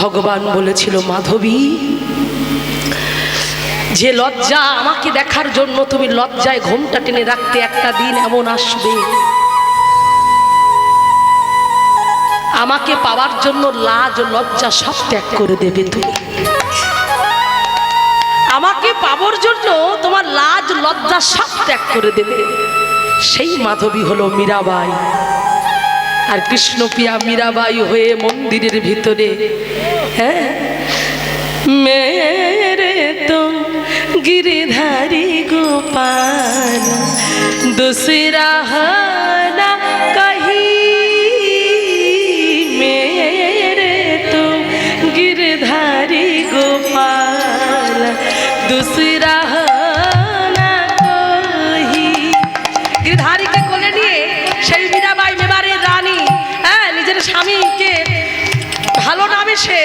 ভগবান বলেছিল, মাধবী, যে লজ্জা আমাকে দেখার জন্য তুমি লজ্জায় ঘোমটা টেনে রাখতে, একটা দিন এমন আসবে আমাকে পাওয়ার জন্য লাজ লজ্জা সব ত্যাগ করে দেবে তুমি। আমাকে পাওয়ার জন্য তোমার লাজ লজ্জা সব ত্যাগ করে দেবে। সেই মাধবী হলো মীরাবাই। আর কৃষ্ণপ্রিয়া মীরাবাই হয়ে মন্দিরের ভিতরে, হ্যাঁ, মেরে তো गिरधारी गोपाल दूसरा ना कहीं, मेरे तो गिरधारी गोपाल दूसरा ना कहीं। गिरधारी के कोले निये সেই মীরাবাই মেবারের রানী, হ্যাঁ, নিজের স্বামীকে ভালো নামে, সে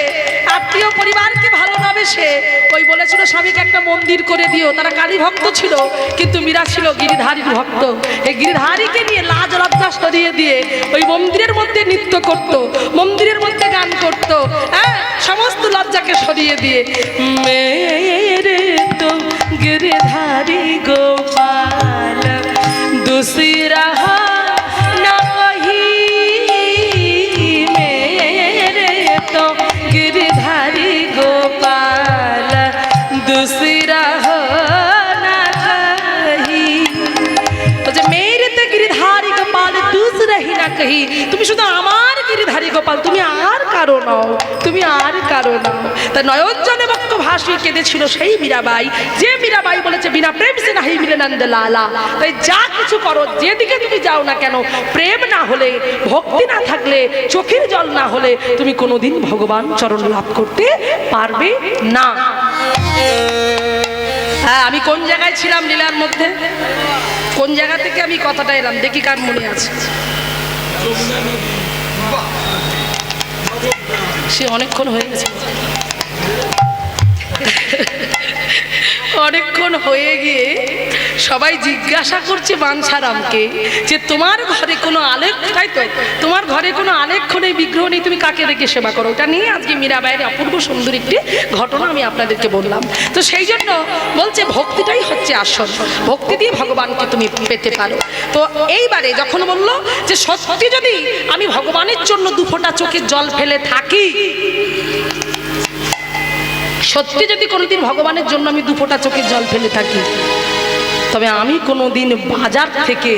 আত্মীয় পরিবারকে ভালো নামে এসে ওই বলেছিল স্বামীকে একটা মন্দির করে দিও, তারা কালী ভক্ত ছিল, কিন্তু মীরা ছিল গিরিধারীর ভক্ত। এই গিরিধারীকে নিয়ে লাজ লজ্জা সরিয়ে দিয়ে ওই মন্দিরের মধ্যে নৃত্য করত, মন্দিরের মধ্যে গান করত, হ্যাঁ, সমস্ত লজ্জাকে সরিয়ে দিয়ে মেরে তো गिरधारी गोपाल दूसरा ना कहीं, मेरे तो गिरधारी गोपाल दूसरा ना कहीं। तो जो मेरे तो गिरधारी गोपाल दूसरा ही ना कहीं, তুমি শুধু আমার গিরিধারী গোপাল, তুমি আর কারো নও, তুমি আর কারো নও। তাই নয়ন জলে বক্ষ ভাসিয়ে কেঁদেছিল সেই মীরাবাই, যে মীরাবাই বলেছে বিনা প্রেম সে নাহি মিলে নন্দ লালা। তাই যা কিছু করো, যেদিকে তুমি যাও না কেন, প্রেম না হলে, ভক্তি না থাকলে, চোখের জল না হলে তুমি কোনোদিন ভগবান চরণ লাভ করতে পারবে না। হ্যাঁ, আমি কোন জায়গায় ছিলাম লীলার মধ্যে, কোন জায়গা থেকে আমি কথাটা এলাম দেখি কার মনে আছে। সে অনেকক্ষণ হয়ে গেছে, অনেকক্ষণ হয়ে গিয়ে সবাই জিজ্ঞাসা করছে বাঞ্ছারামকে যে তোমার ঘরে কোনো আলেখ, তাই তো, তোমার ঘরে কোনো আলেখ্য নেই, বিগ্রহ নেই, তুমি কাকে রেখে সেবা করো? ওটা নিয়ে আজকে মীরাবাইয়ের অপূর্ব সুন্দর একটি ঘটনা আমি আপনাদেরকে বললাম। তো সেই জন্য বলছে ভক্তিটাই হচ্ছে আসল, ভক্তি দিয়ে ভগবানকে তুমি পেতে পারো। তো এইবারে যখন বললো যে সত্যি যদি আমি ভগবানের জন্য দুফোঁটা চোখের জল ফেলে থাকি, সত্যি যদি কোনোদিন ভগবানের জন্য আমি দুফোঁটা চোখের জল ফেলে থাকি, তবে আমি কোনোদিন বাজার থেকে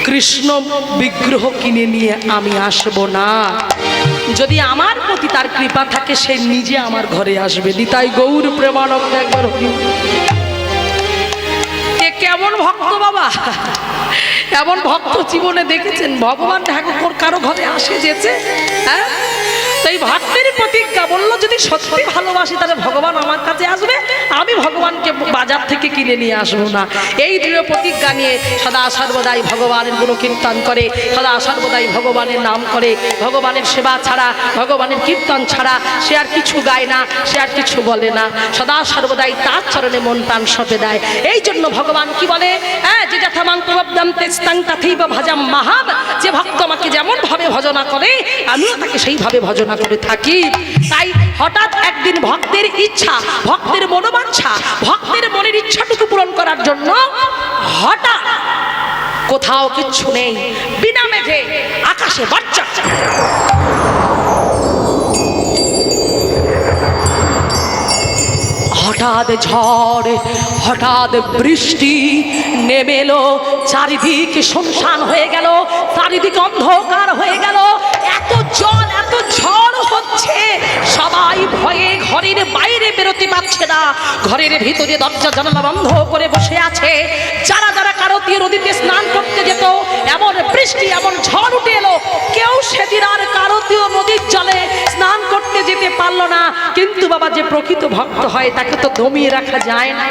কৃষ্ণ বিগ্রহ কিনে নিয়ে আমি আসব না। যদি আমার প্রতি তার কৃপা থাকে, সে নিজে আমার ঘরে আসবে। নিতাই গৌর প্রেমানন্দ। একবার কেমন ভক্ত বাবা, এমন ভক্ত জীবনে দেখেছেন? ভগবান ঠাকুর কারো ঘরে আসে যেতে, হ্যাঁ, তাই ভক্তের প্রতিজ্ঞা বললো যদি সত্যি ভালোবাসি তাহলে ভগবান আমার কাছে আসবে, আমি ভগবানকে বাজার থেকে কিনে নিয়ে আসবো না। এই দৃঢ় প্রতিজ্ঞা নিয়ে সদা সর্বদাই ভগবানের গুণকীর্তন করে, সদা সর্বদাই ভগবানের নাম করে, ভগবানের সেবা ছাড়া, ভগবানের কীর্তন ছাড়া সে আর কিছু গায় না, সে আর কিছু বলে না, সদা সর্বদাই তার চরণে মন প্রাণ সঁপে দেয়। এই জন্য ভগবান কি বলে, হ্যাঁ, যে যথামাং প্রবদ্ধম তেস্তাং তথৈব ভজাম মাহাম, যে ভক্ত আমাকে যেমন ভাবে ভজনা করে আমিও তাকে সেইভাবে ভজনা করে থাকি। তাই হঠাৎ একদিন ভক্তের ইচ্ছা, ভক্তের মনোবাঞ্ছা, ভক্তের মনের ইচ্ছাটুকু পূরণ করার জন্য হঠাৎ কোথাও কিচ্ছু নেই, বিনা মেঘে আকাশে বাচ্চা হঠাৎ ঝড়, হঠাৎ বৃষ্টি নেমে এলো, চারিদিকে শুনশান হয়ে গেল, চারিদিকে অন্ধকার হয়ে গেল, এত জল, এত ঝড় হচ্ছে, সবাই ভয়ে ঘরের বাইরে বেরোতে পারছে না, ঘরের ভিতরে দরজা জানালা বন্ধ করে বসে আছে। যারা যারা কারতীয় নদীতে স্নান করতে যেত, এমন বৃষ্টি, এমন ঝড় উঠে এলো, কেউ সেদিন আর কারতীয় নদীর জলে স্নান করতে যেতে পারলো না। কিন্তু বাবা, যে প্রকৃত ভক্ত হয় তাকে তো দমিয়ে রাখা যায় না।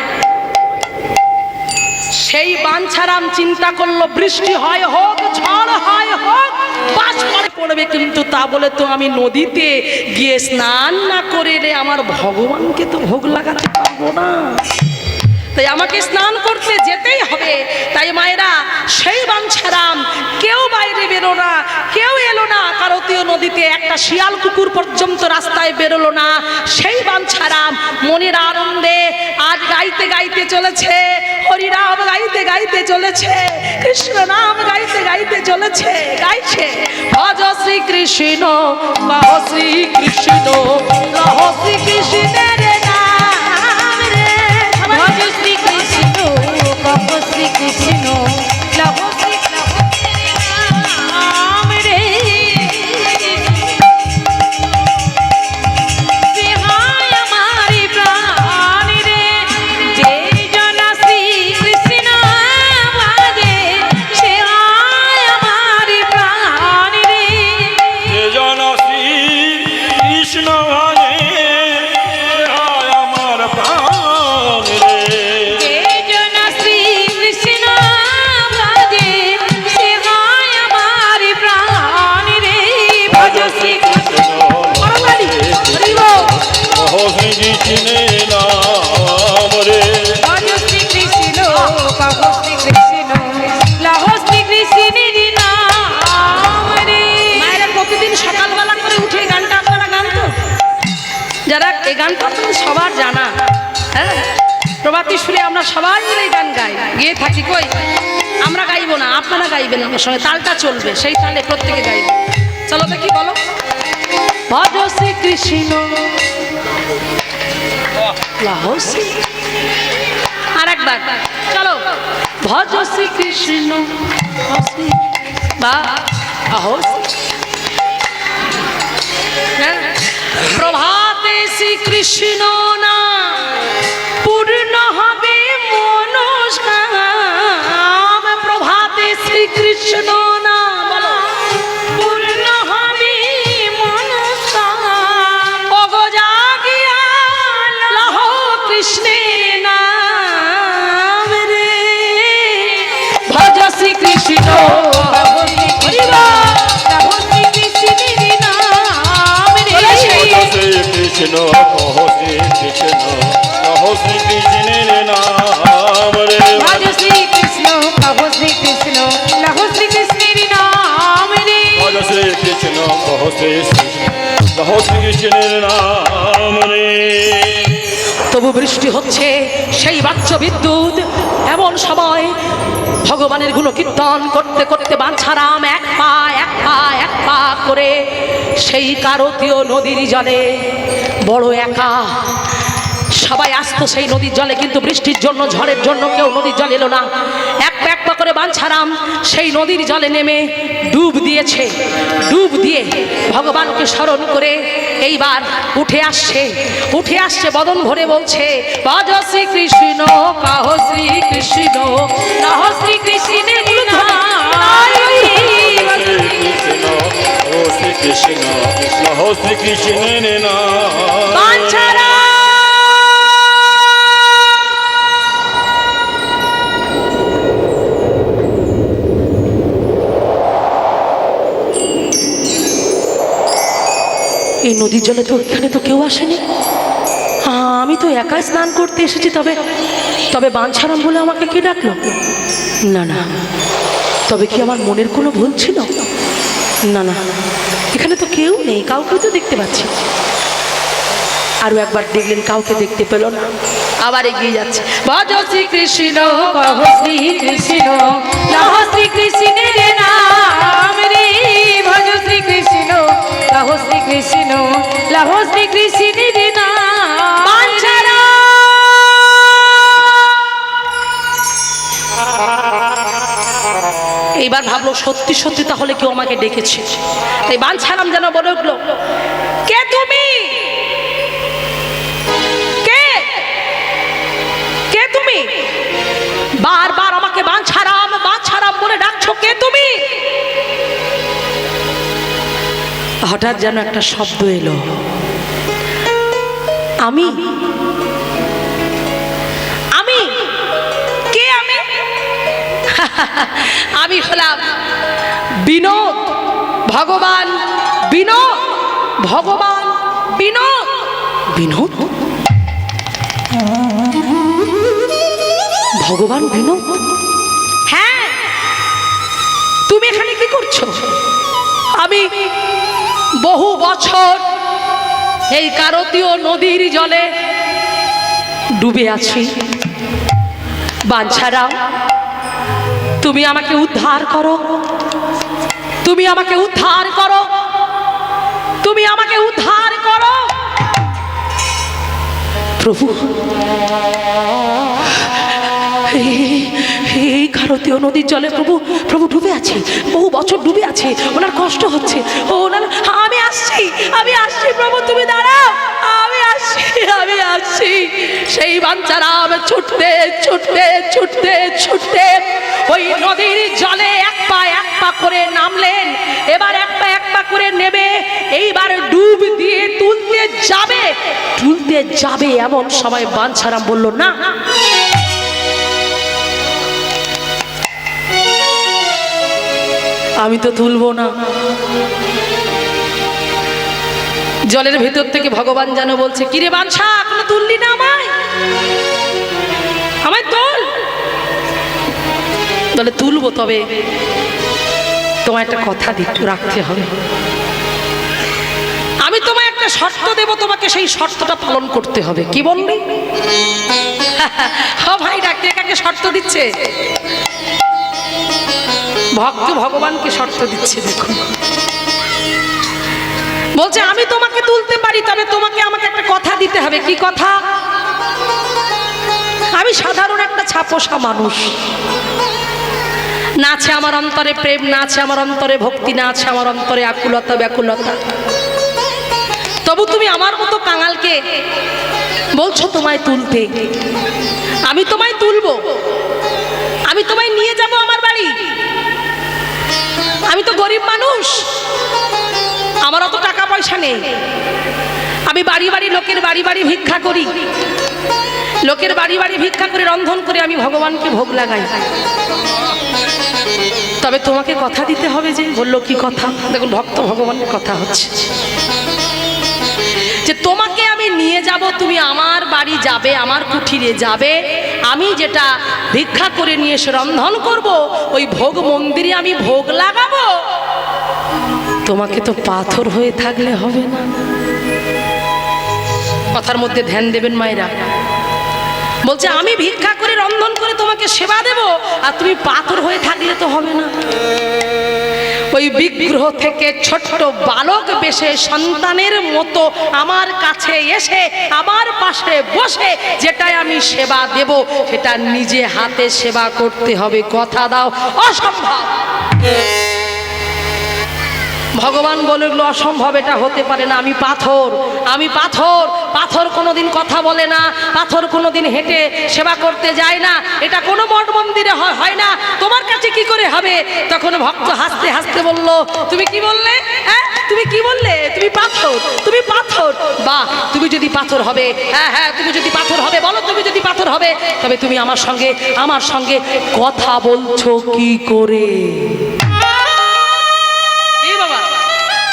সেই বাঞ্ছারাম চিন্তা করলো, বৃষ্টি হয় হোক, ঝড় হয় হোক, বাস করে পড়বে, কিন্তু তা বলে তো আমি নদীতে গিয়ে স্নান না করে আমার ভগবানকে তো ভোগ লাগাতে পারবো না। তাই আমাকে স্নান করতে যেতেই হবে। তাই মায়েরা, সেই বাঞ্ছারাম কেউ বাইরে বেরো না, কেউ এলো না কারতীয় নদীতে, একটা শিয়াল কুকুর পর্যন্ত রাস্তায় বেরোলো না। সেই বাঞ্ছারাম মনের আনন্দে আজ গাইতে গাইতে চলেছে, হরিনাম গাইতে গাইতে চলেছে, কৃষ্ণ নাম গাইতে গাইতে চলেছে, গাইছে ভজ শ্রী কৃষ্ণ, বাহ শ্রী কৃষ্ণ, লহ শ্রী কৃষ্ণের নাম রে, ভজ শ্রী কৃষ্ণ, কহ শ্রী কৃষ্ণ, লহ শ্রী নাম রে। বিহায় আমারি প্রাণ রে, যে জন শ্রী কৃষ্ণ ভজে, সে হয় আমারি প্রাণ রে। যে জন শ্রী কৃষ্ণ ভজে, গানটা তো সবার জানা। হ্যাঁ, প্রভাতী সুরে আমরা সবাই মিলে এই গান গাই, গিয়ে থাকি। কই আমরা গাইবো না, আপনারা গাইবেন আমার সঙ্গে, তালটা চলবে, সেই তালে প্রত্যেকে গাইবে। চলো দেখি, বলো। ভজ শ্রী কৃষ্ণ লাহো শ্রী, আর একবার চলো। ভজ শ্রী কৃষ্ণ বা আহো প্রভাতে শ্রীকৃষ্ণ না পূর্ণ হবে মনস্কাম। প্রভাতে শ্রীকৃষ্ণ না পূর্ণ হবে মনস্কাম। ওগো জাগিয়া লাহো কৃষ্ণের নাম রে। ভজ শ্রীকৃষ্ণ কৃষ্ণ কহ শ্রী কৃষ্ণ, কহ শ্রী কৃষ্ণের নাম রে। ভজ শ্রীকৃষ্ণ কহ শ্রীকৃষ্ণ লহো শ্রীকৃষ্ণের নাম রে। ভজ শ্রী কৃষ্ণ কহ শ্রী কৃষ্ণ, কহ শ্রী কৃষ্ণের নাম রে। তবু বৃষ্টি হচ্ছে সেই বাচ্চ বিদ্যুৎ। এমন সময় ভগবানের গুণকীর্তন করতে করতে বাঞ্ছারাম এক পা এক পা এক পা করে সেই কারতীয় নদীর জলে বড় একা। সবাই আসতো সেই নদীর জলে, কিন্তু বৃষ্টির জন্য ঝড়ের জন্য কেউ নদীর জল এলো না। এক পা এক পা করে বাঞ্ছারাম সেই নদীর জলে নেমে ডুব দিয়েছে। ডুব দিয়ে ভগবানকে স্মরণ করে এইবার উঠে আসছে, উঠে আসছে বদন ভরে বলছে, ভজ শ্রীকৃষ্ণ কহ শ্রীকৃষ্ণ কহ শ্রীকৃষ্ণের নাম রে। শ্রী কৃষ্ণ কহ শ্রী কৃষ্ণের নাম। বাঞ্ছারাম এই নদীর জলে তো এখানে তো কেউ আসেনি। আমি তো একাই স্নান করতে এসেছি, তবে তবে বাঞ্ছারাম বলে আমাকে কে ডাকলো? না না, তবে কি আমার মনের কোনো ভুল ছিল? না না, এখানে তো কেউ নেই, কাউকে তো দেখতে পাচ্ছি। আরো একবার দেখলেন, কাউকে দেখতে পেল না, আবার এগিয়ে যাচ্ছে। ভজ শ্রীকৃষ্ণ কহ শ্রীকৃষ্ণ লহো শ্রীকৃষ্ণের নাম রে। ভজ শ্রীকৃষ্ণ কহ শ্রীকৃষ্ণ লহো শ্রীকৃষ্ণের নাম। এইবার ভাবলো সত্যি সত্যি তাহলে কেউ আমাকে ডেকেছে। তাই বাঞ্ছারাম যেন বলে উঠলো, কে তুমি? কে কে তুমি? বারবার আমাকে বাঞ্ছারাম বাঞ্ছারাম বলে ডাকছো, কে তুমি? হঠাৎ যেন একটা শব্দ এলো, আমি। আমি কে? আমি হলাম বিনোদ, ভগবান বিনোদ, ভগবান বিনোদ। বিনোদ? ভগবান বিনোদ? হ্যাঁ, তুমি এখানে কি করছো? আমি বহু বছর এই কারতীয় নদীর জলে ডুবে আছি। বাঞ্ছারাম, তুমি আমাকে উদ্ধার করো, তুমি আমাকে উদ্ধার করো, তুমি আমাকে উদ্ধার করো। প্রভু, এই ভারতীয় নদীর জলে প্রভু প্রভু ডুবে আছে, বহু বছর ডুবে আছে, ওনার কষ্ট হচ্ছে, ওনার। আমি আসছি, আমি আসছি প্রভু, তুমি দাঁড়াও, আমি আসছি, আমি আসছি। সেই বাঞ্ছারাম ছুটতে ছুটতে ছুটতে ছুটতে ওই নদীর জলে এক পা করে নামলেন। এবার এক পা করে নেবে এইবার ডুব দিয়ে তুলতে যাবে এমন সময় বাঞ্ছারাম বলল, না, আমি তো তুলবো না। জলের ভেতর থেকে ভগবান যেন বলছে, কিরে বাঞ্ছা, এখনো তুললি না আমায় তোল। বলে, তুলবো, তবে তোমায় একটা কথা রাখতে হবে। আমি তোমায় একটা একটা শর্ত দেব, তোমাকে সেই শর্তটা পালন করতে হবে। কি বললি? হ্যাঁ ভাই, ডাক্তার কাকে শর্ত দিচ্ছে? ভক্ত ভগবানকে শর্ত দিচ্ছে। দেখুন, বলছে আমি তোমাকে তুলতে পারি, তবে তোমাকে আমাকে একটা কথা দিতে হবে। কি কথা? আমি সাধারণ একটা ছাপোষা মানুষ, না আছে আমার অন্তরে প্রেম, না আছে আমার অন্তরে ভক্তি, না আছে আমার অন্তরে আকুলতা ব্যাকুলতা। তবু তুমি আমার মতো কাঙালকে বলছো তোমায় তুলতে। আমি তোমায় তুলবো, আমি তোমায় নিয়ে যাব আমার বাড়ি। আমি তো গরিব মানুষ, আমার অত টাকা পয়সা নেই। আমি বাড়ি বাড়ি লোকের বাড়ি বাড়ি ভিক্ষা করি, লোকের বাড়ি বাড়ি ভিক্ষা করে রন্ধন করে আমি ভগবানকে ভোগ লাগাই। তবে তোমাকে কথা দিতে হবে। যে বললো কি কথা? দেখুন, ভক্ত ভগবানের কথা হচ্ছে যে তোমাকে আমি নিয়ে যাব, তুমি আমার বাড়ি যাবে, আমার কুঠিরে যাবে। আমি যেটা ভিক্ষা করে নিয়ে এসে রন্ধন করব, ওই ভোগ মন্দিরে আমি ভোগ লাগাবো। তোমাকে তো পাথর হয়ে থাকলে হবে না। কথার মধ্যে ধ্যান দেবেন মায়েরা। বলছে আমি ভিক্ষা করে রন্ধন করে তোমাকে সেবা দেব, আর তুমি পাথর হয়ে থাকলে তো হবে না। ওই বিগ্রহ থেকে ছোট্ট বালক বেশে সন্তানের মতো আমার কাছে এসে আমার পাশে বসে যেটাই আমি সেবা দেব, সেটা নিজে হাতে সেবা করতে হবে। কথা দাও? অসম্ভব। ভগবান বলে গেল অসম্ভব, এটা হতে পারে না। আমি পাথর, আমি পাথর। পাথর কোনোদিন কথা বলে না, পাথর কোনোদিন হেঁটে সেবা করতে যায় না। এটা কোনো মঠ মন্দিরে হয় না। তোমার কাছে কি করে হবে? তখন ভক্ত হাসতে হাসতে বলল, তুমি কি বললে? হ্যাঁ, তুমি কি বললে? তুমি পাথর, তুমি পাথর। বাহ, তুমি যদি পাথর হবে, হ্যাঁ হ্যাঁ, তুমি যদি পাথর হবে, বলো তুমি যদি পাথর হবে, তবে তুমি আমার সঙ্গে কথা বলছো কি করে?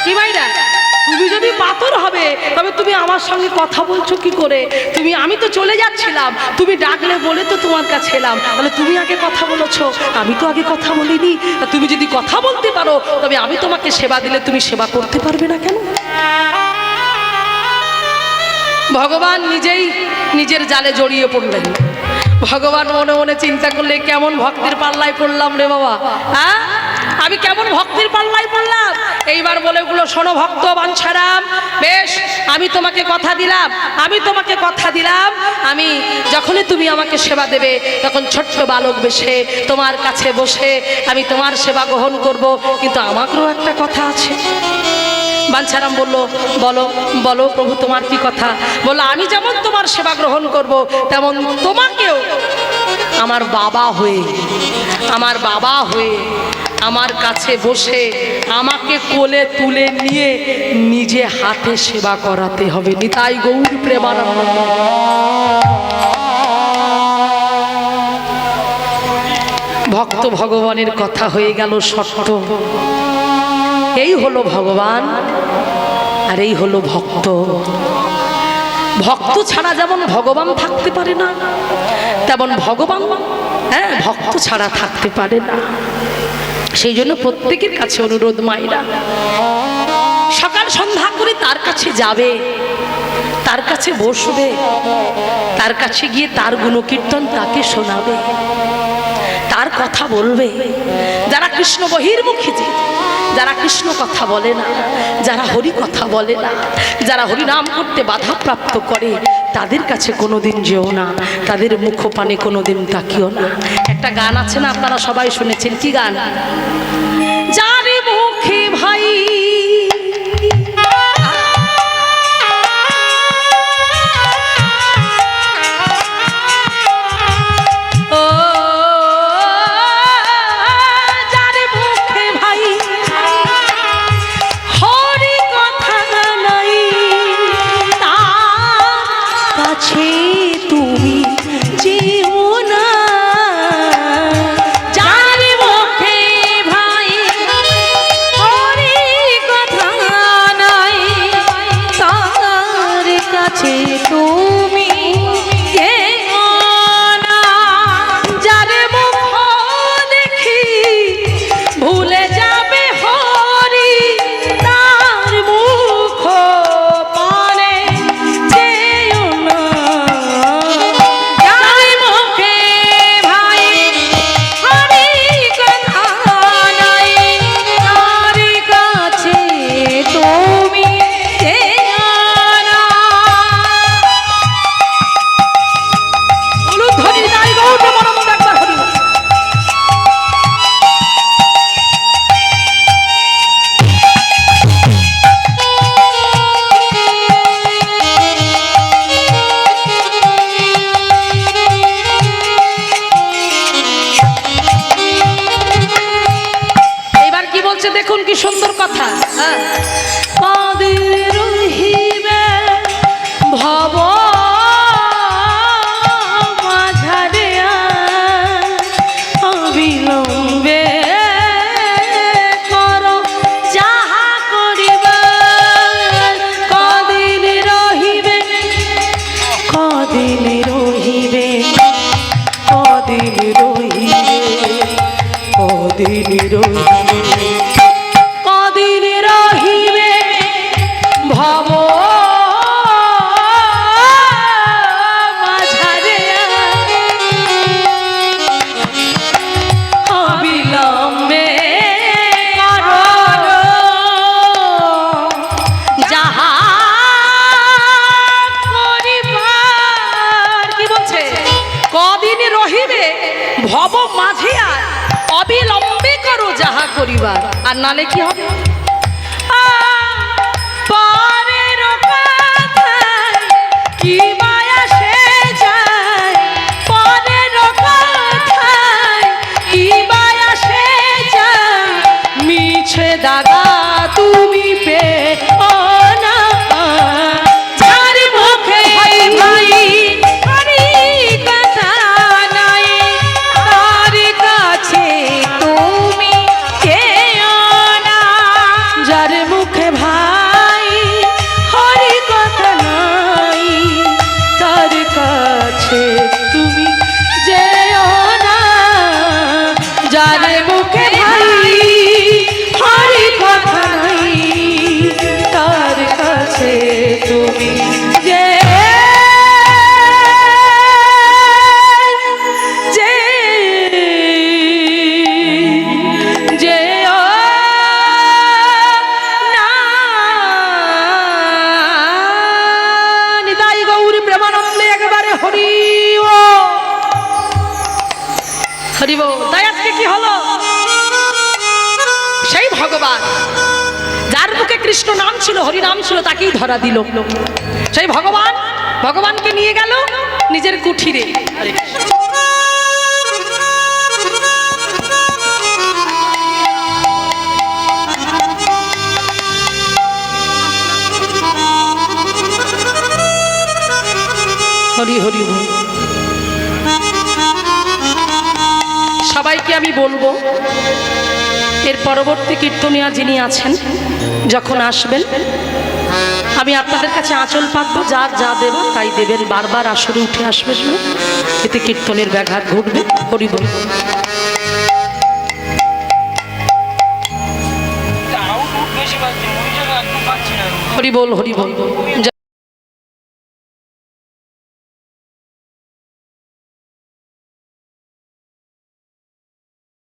কি ভাইরা, তুমি যদি পাথর হবে, তবে তুমি আমার সঙ্গে কথা বলছো কি করে? আমি তো চলে যাচ্ছিলাম, তুমি ডাকলে বলে তো তোমার কাছে এলাম। তাহলে তুমি আগে কথা বলেছো, আমি তো আগে কথা বলিনি। তুমি যদি কথা বলতে পারো, তবে আমি তোমাকে সেবা দিলে তুমি সেবা করতে পারবে না কেন? ভগবান নিজেই নিজের জালে জড়িয়ে পড়লেন। ভগবান মনে মনে চিন্তা করলে, কেমন ভক্তির পাল্লায় পড়লাম রে বাবা। হ্যাঁ, আমি কেমন ভক্তির পাল্লায় পড়লাম। এইবার বলে গুলো, শোনো ভক্ত বাঞ্ছারাম, বেশ, আমি তোমাকে কথা দিলাম, আমি যখনই তুমি আমাকে সেবা দেবে, তখন ছোট্ট বালক বেশে তোমার কাছে বসে আমি তোমার সেবা গ্রহণ করব। কিন্তু আমাকেও একটা কথা আছে। বাঞ্ছারাম বলল, বলো বলো প্রভু, তোমার কি কথা? বললো, আমি যেমন তোমার সেবা গ্রহণ করব, তেমন তোমাকেও আমার বাবা হয়ে আমার কাছে বসে আমাকে কোলে তুলে নিয়ে নিজে হাতে সেবা করাতে হবে। নিতাই গৌর প্রেমানন্দ। ভক্ত ভগবানের কথা হয়ে গেল সত্য। এই হলো ভগবান, আর এই হলো ভক্ত। ভক্ত ছাড়া যেমন ভগবান থাকতে পারে না, তেমন ভগবান ভক্ত ছাড়া থাকতে পারে না। সেই জন্য প্রত্যেকের কাছে অনুরোধ, মায়েরা সকাল সন্ধ্যা করে তার কাছে যাবে, তার কাছে বসবে, তার কাছে গিয়ে তার গুণকীর্তন তাকে শোনাবে, তার কথা বলবে। যারা কৃষ্ণ বহির্মুখী, যারা কৃষ্ণ কথা বলে না, যারা হরি কথা বলে না, যারা হরি নাম করতে বাধা প্রাপ্ত করে, তাদের কাছে কোনোদিন যেও না, তাদের মুখপানে কোনোদিন তাকিও না। একটা গান আছে না, আপনারা সবাই শুনেছেন। কি গান? যার মুখে ভাই কদিন রহিবে কদিন রহিবে কদিন রহিবে কদিন রহিবে ভব মাঝারে অবিলম্বে করো যাহা করিবার। কি বলছে? কদিন রহিবে ভব মাঝিয়া অবিলম্বে করো যাহা করিবার। আর নালে কি হবে? পরের কথায় কি মায়া সে যায়, পরের কথায় কি মায়া সে যায়, মিছে দাদা তুমি পেও না। যার মুখে ভাই হরি কথা নাই, তার কাছে তুমি যেও না। যার মুখে ভাই হরি কথা নাই, তার কাছে তুমি যেও না। যার মুখে ভাই হরি কথা নাই, তার কাছে তুমি যেও না। নিতাই গৌরী প্রেমানন্দে একেবারে হরি ও হরি বল। তাই আজকে কি হলো? সেই ভগবান যার মুখে কৃষ্ণ নাম ছিল, হরি নাম ছিল, তাকেই ধরা দিল। সেই ভগবান ভগবানকে নিয়ে গেল নিজের কুঠিরে। হরি হরি বল। সবাইকে আমি বলবো, এর পরবর্তী কীর্তনিয়া যিনি আছেন যখন আসবেন, আমি আপনাদের কাছে আঁচল পাতবো, যার যা দেব তাই দেবেন। বারবার আসরে উঠে আসবেন না, এতে কীর্তনের ব্যাঘাত ঘটবে। হরি বল। হরি বল হরি বল।